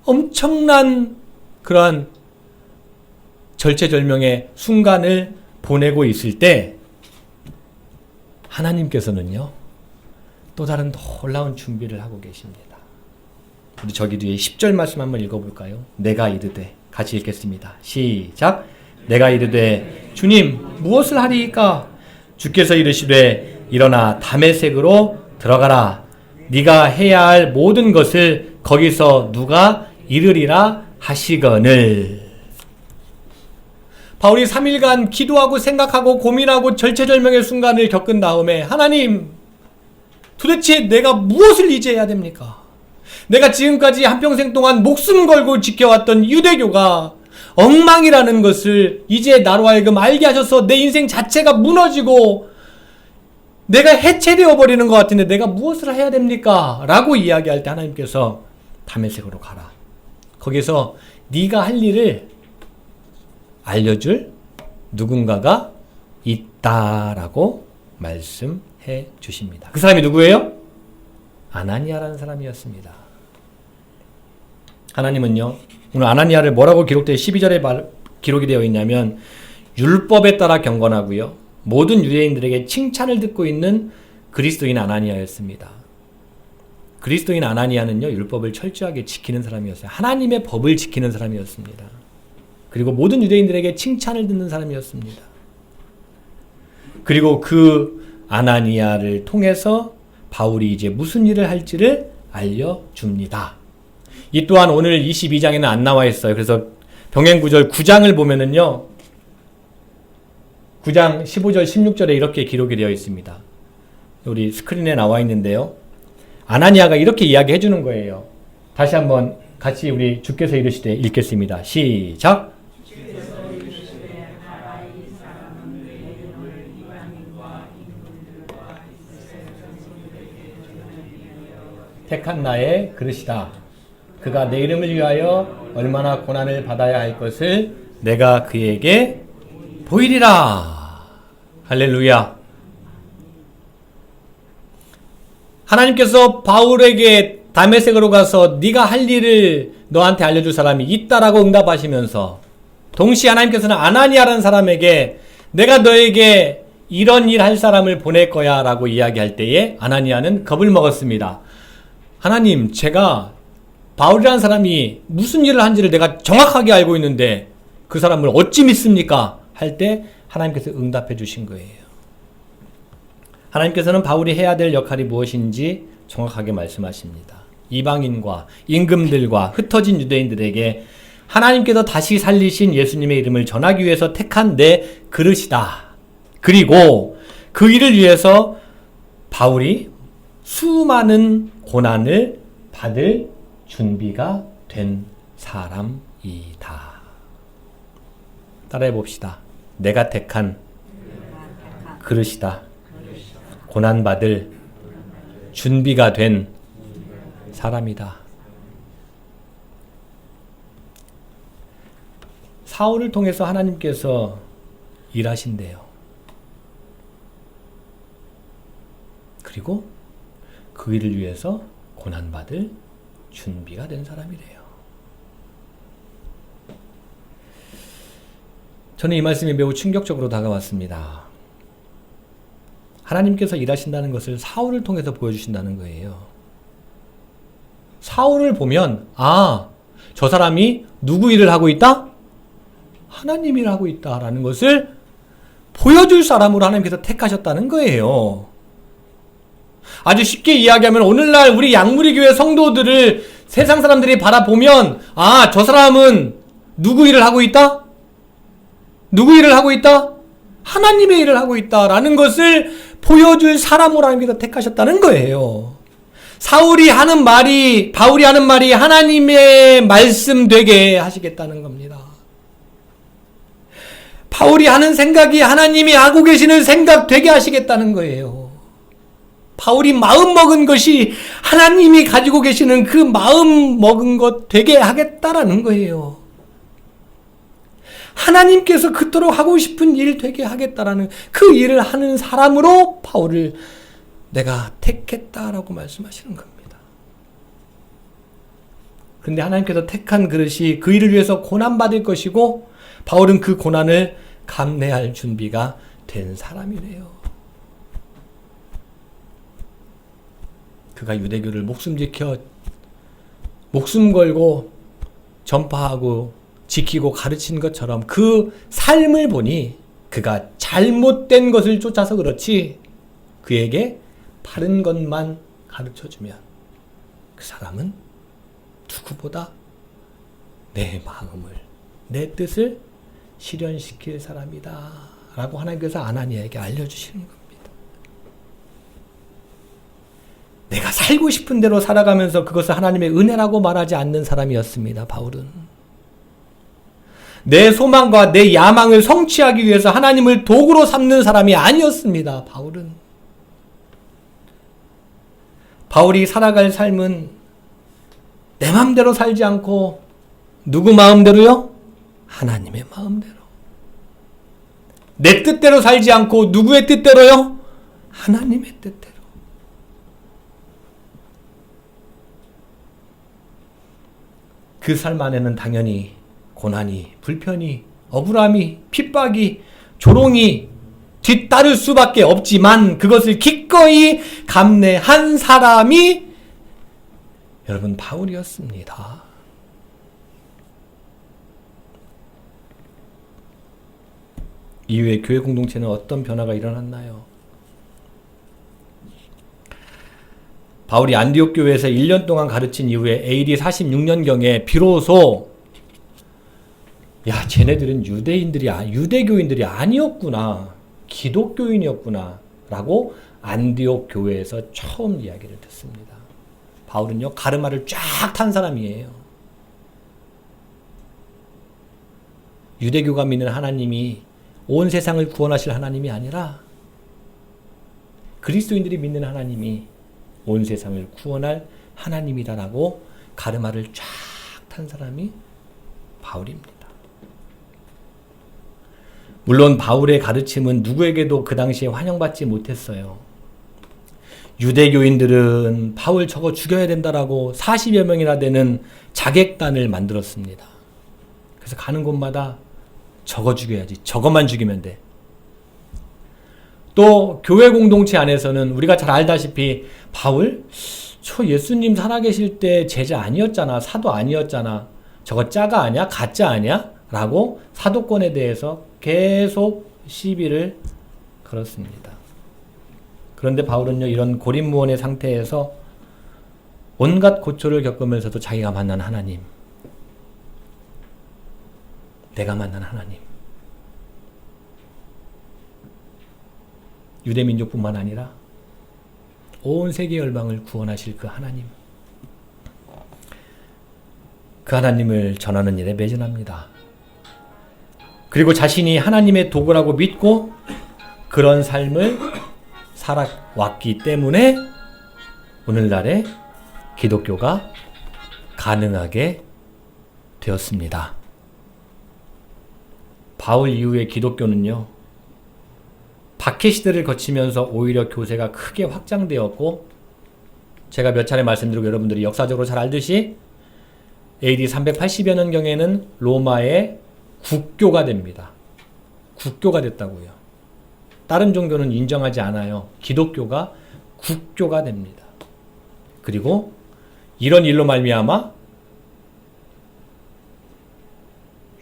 엄청난 그러한 절체절명의 순간을 보내고 있을 때 하나님께서는요, 또 다른 놀라운 준비를 하고 계십니다. 우리 저기 뒤에 10절 말씀 한번 읽어볼까요? 내가 이르되, 같이 읽겠습니다. 시작. 내가 이르되 주님 무엇을 하리이까? 주께서 이르시되 일어나 다메섹으로 들어가라. 네가 해야 할 모든 것을 거기서 누가 이르리라 하시거늘. 바울이 3일간 기도하고 생각하고 고민하고 절체절명의 순간을 겪은 다음에 하나님, 도대체 내가 무엇을 이제 해야 됩니까? 내가 지금까지 한평생 동안 목숨 걸고 지켜왔던 유대교가 엉망이라는 것을 이제 나로 하여금 알게 하셔서 내 인생 자체가 무너지고 내가 해체되어 버리는 것 같은데 내가 무엇을 해야 됩니까? 라고 이야기할 때 하나님께서 다메섹으로 가라. 거기서 네가 할 일을 알려줄 누군가가 있다라고 말씀해 주십니다. 그 사람이 누구예요? 아나니아라는 사람이었습니다. 하나님은요, 오늘 아나니아를 뭐라고 12절에 기록이 되어 있냐면 율법에 따라 경건하고요, 모든 유대인들에게 칭찬을 듣고 있는 그리스도인 아나니아였습니다. 그리스도인 아나니아는요, 율법을 철저하게 지키는 사람이었어요. 하나님의 법을 지키는 사람이었습니다. 그리고 모든 유대인들에게 칭찬을 듣는 사람이었습니다. 그리고 그 아나니아를 통해서 바울이 이제 무슨 일을 할지를 알려줍니다. 이 또한 오늘 22장에는 안 나와 있어요. 그래서 병행구절 9장을 보면은요, 9장 15절 16절에 이렇게 기록이 되어 있습니다. 우리 스크린에 나와 있는데요, 아나니아가 이렇게 이야기해 주는 거예요. 다시 한번 같이 우리 주께서 이르시되 읽겠습니다. 시작. 택한 나의 그릇이다. 그가 내 이름을 위하여 얼마나 고난을 받아야 할 것을 내가 그에게 보이리라. 할렐루야. 하나님께서 바울에게 다메섹으로 가서 네가 할 일을 너한테 알려줄 사람이 있다라고 응답하시면서 동시에 하나님께서는 아나니아라는 사람에게 내가 너에게 이런 일 할 사람을 보낼 거야 라고 이야기할 때에 아나니아는 겁을 먹었습니다. 하나님, 제가 바울이라는 사람이 무슨 일을 한지를 내가 정확하게 알고 있는데 그 사람을 어찌 믿습니까? 할 때 하나님께서 응답해 주신 거예요. 하나님께서는 바울이 해야 될 역할이 무엇인지 정확하게 말씀하십니다. 이방인과 임금들과 흩어진 유대인들에게 하나님께서 다시 살리신 예수님의 이름을 전하기 위해서 택한 내 그릇이다. 그리고 그 일을 위해서 바울이 수많은 고난을 받을 준비가 된 사람이다. 따라해 봅시다. 내가 택한 그릇이다. 고난받을 준비가 된 사람이다. 사울을 통해서 하나님께서 일하신대요. 그리고 그 일을 위해서 고난받을 준비가 된 사람이래요. 저는 이 말씀이 매우 충격적으로 다가왔습니다. 하나님께서 일하신다는 것을 사울을 통해서 보여주신다는 거예요. 사울을 보면 저 사람이 누구 일을 하고 있다? 하나님 일을 하고 있다라는 것을 보여줄 사람으로 하나님께서 택하셨다는 거예요. 아주 쉽게 이야기하면 오늘날 우리 양무리 교회 성도들을 세상 사람들이 바라보면 저 사람은 누구 일을 하고 있다? 누구 일을 하고 있다? 하나님의 일을 하고 있다라는 것을 보여줄 사람으로 하나님께서 택하셨다는 거예요. 바울이 하는 말이 하나님의 말씀 되게 하시겠다는 겁니다. 바울이 하는 생각이 하나님이 하고 계시는 생각 되게 하시겠다는 거예요. 바울이 마음 먹은 것이 하나님이 가지고 계시는 그 마음 먹은 것 되게 하겠다라는 거예요. 하나님께서 그토록 하고 싶은 일 되게 하겠다라는 그 일을 하는 사람으로 바울을 내가 택했다라고 말씀하시는 겁니다. 그런데 하나님께서 택한 그릇이 그 일을 위해서 고난받을 것이고 바울은 그 고난을 감내할 준비가 된 사람이래요. 그가 유대교를 목숨 지켜 목숨 걸고 전파하고 지키고 가르친 것처럼 그 삶을 보니 그가 잘못된 것을 쫓아서 그렇지 그에게 바른 것만 가르쳐주면 그 사람은 누구보다 내 마음을, 내 뜻을 실현시킬 사람이다 라고 하나님께서 아나니아에게 알려주시는 겁니다. 내가 살고 싶은 대로 살아가면서 그것을 하나님의 은혜라고 말하지 않는 사람이었습니다. 바울은 내 소망과 내 야망을 성취하기 위해서 하나님을 도구로 삼는 사람이 아니었습니다. 바울이 살아갈 삶은 내 마음대로 살지 않고 누구 마음대로요? 하나님의 마음대로. 내 뜻대로 살지 않고 누구의 뜻대로요? 하나님의 뜻대로. 그 삶 안에는 당연히 고난이, 불편이, 억울함이, 핍박이, 조롱이 뒤따를 수밖에 없지만 그것을 기꺼이 감내한 사람이 여러분 바울이었습니다. 이후에 교회 공동체는 어떤 변화가 일어났나요? 바울이 안디옥 교회에서 1년 동안 가르친 이후에 AD 46년경에 비로소 쟤네들은 유대교인들이 아니었구나. 기독교인이었구나. 라고 안디옥 교회에서 처음 이야기를 듣습니다. 바울은요, 가르마를 쫙 탄 사람이에요. 유대교가 믿는 하나님이 온 세상을 구원하실 하나님이 아니라 그리스도인들이 믿는 하나님이 온 세상을 구원할 하나님이다라고 가르마를 쫙 탄 사람이 바울입니다. 물론 바울의 가르침은 누구에게도 그 당시에 환영받지 못했어요. 유대교인들은 바울 저거 죽여야 된다라고 40여 명이나 되는 자객단을 만들었습니다. 그래서 가는 곳마다 저거 죽여야지. 저것만 죽이면 돼. 또 교회 공동체 안에서는 우리가 잘 알다시피 바울? 저 예수님 살아계실 때 제자 아니었잖아. 사도 아니었잖아. 저거 짜가 아니야? 가짜 아니야? 라고 사도권에 대해서 계속 시비를 걸었습니다. 그런데 바울은요, 이런 고립무원의 상태에서 온갖 고초를 겪으면서도 자기가 만난 하나님, 내가 만난 하나님, 유대민족뿐만 아니라 온 세계 열방을 구원하실 그 하나님, 그 하나님을 전하는 일에 매진합니다. 그리고 자신이 하나님의 도구라고 믿고 그런 삶을 살아왔기 때문에 오늘날의 기독교가 가능하게 되었습니다. 바울 이후의 기독교는요, 박해 시대를 거치면서 오히려 교세가 크게 확장되었고, 제가 몇 차례 말씀드리고 여러분들이 역사적으로 잘 알듯이 AD 380여 년경에는 로마의 국교가 됩니다. 국교가 됐다고요. 다른 종교는 인정하지 않아요. 기독교가 국교가 됩니다. 그리고 이런 일로 말미암아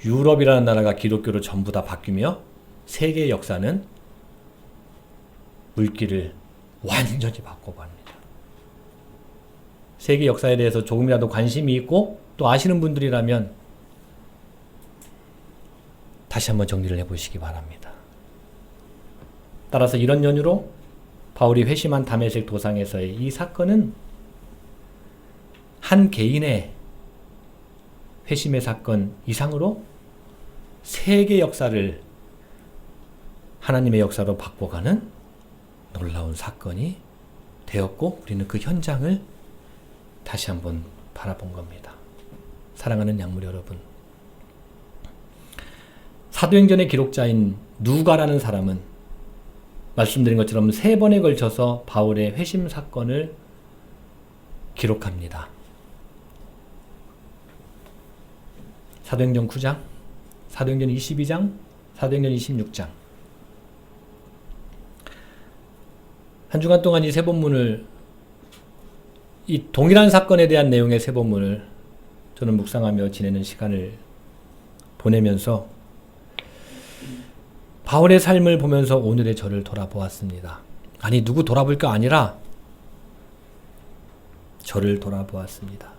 유럽이라는 나라가 기독교로 전부 다 바뀌며 세계의 역사는 물길을 완전히 바꿔갑니다. 세계 역사에 대해서 조금이라도 관심이 있고 또 아시는 분들이라면 다시 한번 정리를 해보시기 바랍니다. 따라서 이런 연유로 바울이 회심한 다메섹 도상에서의 이 사건은 한 개인의 회심의 사건 이상으로 세계 역사를 하나님의 역사로 바꿔가는 놀라운 사건이 되었고, 우리는 그 현장을 다시 한번 바라본 겁니다. 사랑하는 양물 여러분, 사도행전의 기록자인 누가라는 사람은 말씀드린 것처럼 3번에 걸쳐서 바울의 회심 사건을 기록합니다. 사도행전 9장, 사도행전 22장, 사도행전 26장. 한 주간 동안 이 세 본문을, 이 동일한 사건에 대한 내용의 세 본문을 저는 묵상하며 지내는 시간을 보내면서 바울의 삶을 보면서 오늘의 저를 돌아보았습니다. 아니, 누구 돌아볼 게 아니라 저를 돌아보았습니다.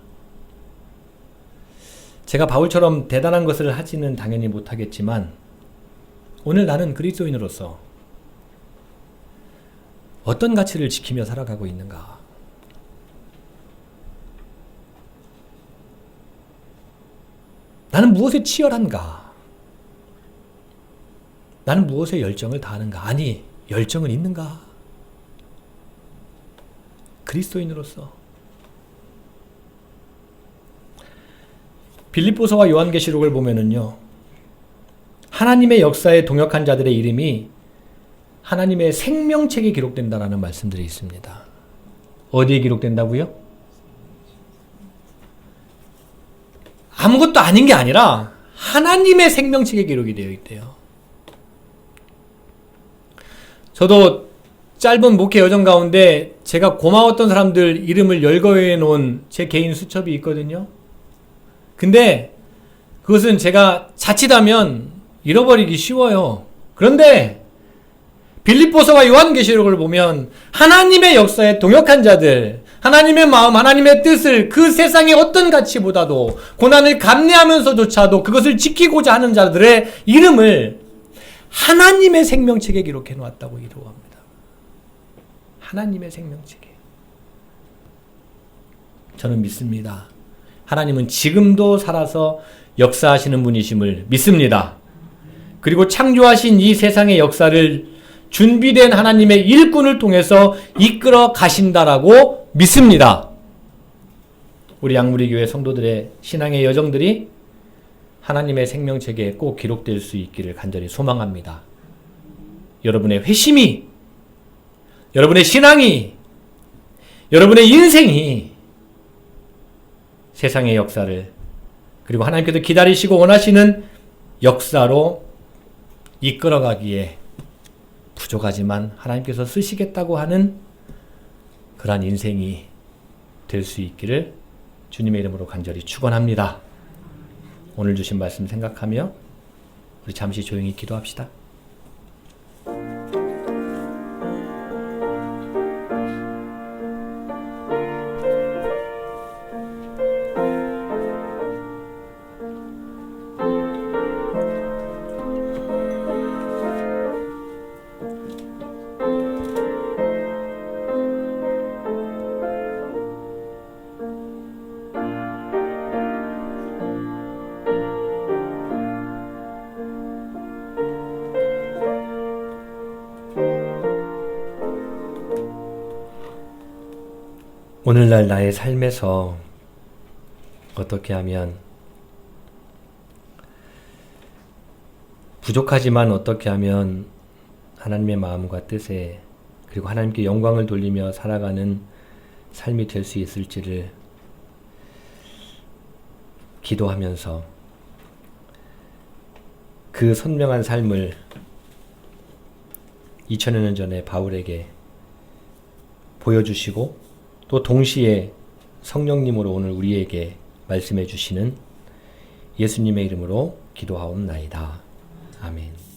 제가 바울처럼 대단한 것을 하지는 당연히 못하겠지만 오늘 나는 그리스도인으로서 어떤 가치를 지키며 살아가고 있는가? 나는 무엇에 치열한가? 나는 무엇에 열정을 다하는가? 아니, 열정은 있는가? 그리스도인으로서. 빌립보서와 요한계시록을 보면은요, 하나님의 역사에 동역한 자들의 이름이 하나님의 생명책에 기록된다라는 말씀들이 있습니다. 어디에 기록된다고요? 아무것도 아닌 게 아니라 하나님의 생명책에 기록이 되어 있대요. 저도 짧은 목회 여정 가운데 제가 고마웠던 사람들 이름을 열거해 놓은 제 개인 수첩이 있거든요. 근데 그것은 제가 자칫하면 잃어버리기 쉬워요. 그런데 빌립보서와 요한계시록을 보면 하나님의 역사에 동역한 자들, 하나님의 마음, 하나님의 뜻을 그 세상의 어떤 가치보다도 고난을 감내하면서조차도 그것을 지키고자 하는 자들의 이름을 하나님의 생명책에 기록해 놓았다고 이루어합니다. 하나님의 생명책에. 저는 믿습니다. 하나님은 지금도 살아서 역사하시는 분이심을 믿습니다. 그리고 창조하신 이 세상의 역사를 준비된 하나님의 일꾼을 통해서 이끌어 가신다라고 믿습니다. 우리 양무리교회 성도들의 신앙의 여정들이 하나님의 생명책에 꼭 기록될 수 있기를 간절히 소망합니다. 여러분의 회심이, 여러분의 신앙이, 여러분의 인생이 세상의 역사를, 그리고 하나님께서 기다리시고 원하시는 역사로 이끌어가기에 부족하지만 하나님께서 쓰시겠다고 하는 그러한 인생이 될 수 있기를 주님의 이름으로 간절히 축원합니다. 오늘 주신 말씀 생각하며 우리 잠시 조용히 기도합시다. 오늘날 나의 삶에서 어떻게 하면, 부족하지만 어떻게 하면 하나님의 마음과 뜻에, 그리고 하나님께 영광을 돌리며 살아가는 삶이 될 수 있을지를 기도하면서 그 선명한 삶을 2000여 년 전에 바울에게 보여주시고 또 동시에 성령님으로 오늘 우리에게 말씀해 주시는 예수님의 이름으로 기도하옵나이다. 아멘.